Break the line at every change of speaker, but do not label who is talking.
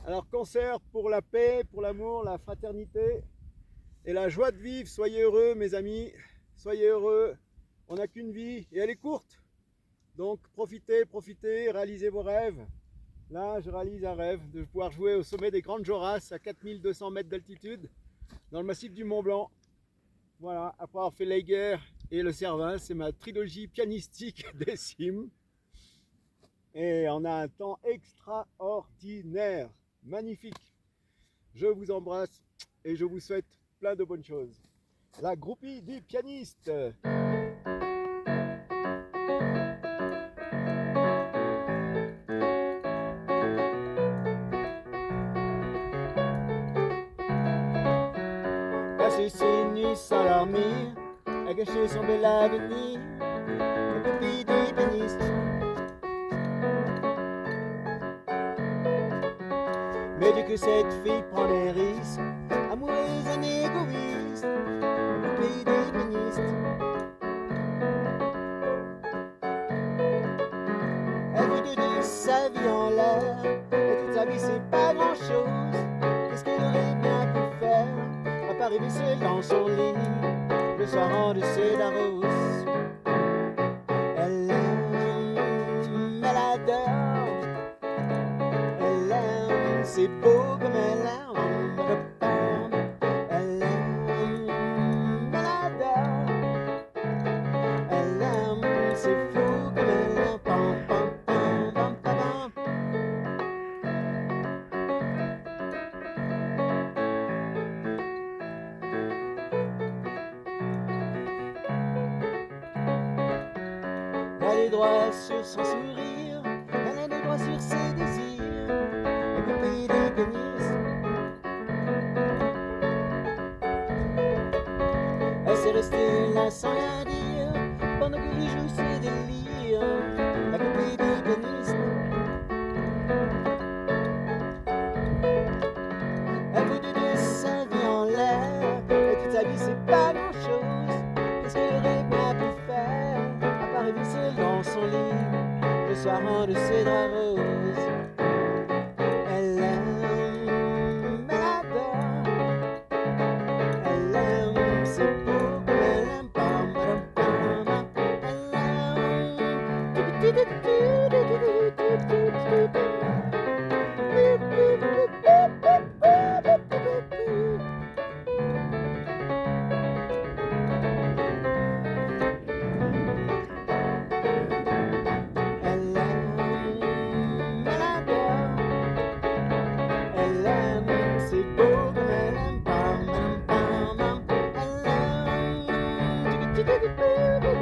Alors, concert pour la paix, pour l'amour, la fraternité et la joie de vivre. Soyez heureux, mes amis. Soyez heureux. On n'a qu'une vie et elle est courte. Donc, profitez, profitez, réalisez vos rêves. Là, je réalise un rêve de pouvoir jouer au sommet des Grandes Jorasses à 4200 mètres d'altitude dans le massif du Mont Blanc. Voilà, après avoir fait l'Eiger et le Cervin, c'est ma trilogie pianistique des cimes. Et on a un temps extraordinaire, magnifique. Je vous embrasse et je vous souhaite plein de bonnes choses. La groupie du pianiste. Passer ses nuits sans dormir, à gâcher son bel avenir, la groupie du pianiste. Mais dès que cette fille prend des risques, amoureuse et égoïste, la groupie du pianiste. Elle veut donner sa vie en l'air, et toute sa vie c'est pas grand chose. Qu'est-ce qu'elle aurait bien pu faire, à part rêver seule dans son lit, le soir en de seda rose. Elle aime, elle adore, elle aime, c'est beau comme elle aime. Elle aime, elle adore, elle aime, c'est fou comme elle aime. Pam, pam, pam, pam, pam, pam. Elle a des droits sur son sourire, elle a des droits sur ses désirs, la groupie des pianistes. Elle s'est restée là sans rien dire, pendant que lui joue ses délires, la groupie des pianistes. Elle veut donner sa vie en l'air, et toute sa vie c'est pas grand chose. Qu'est-ce qu'elle aurait bien pu faire, à part rêver seule dans son lit, le soir en de ses draps roses. Elle aime, elle adore, elle aime, c'est beau comme elle aime. Pam, pam, pam, pam. Elle aime, elle adore, elle aime, c'est beau comme elle aime. Pam, pam, pam, pam. Elle aime.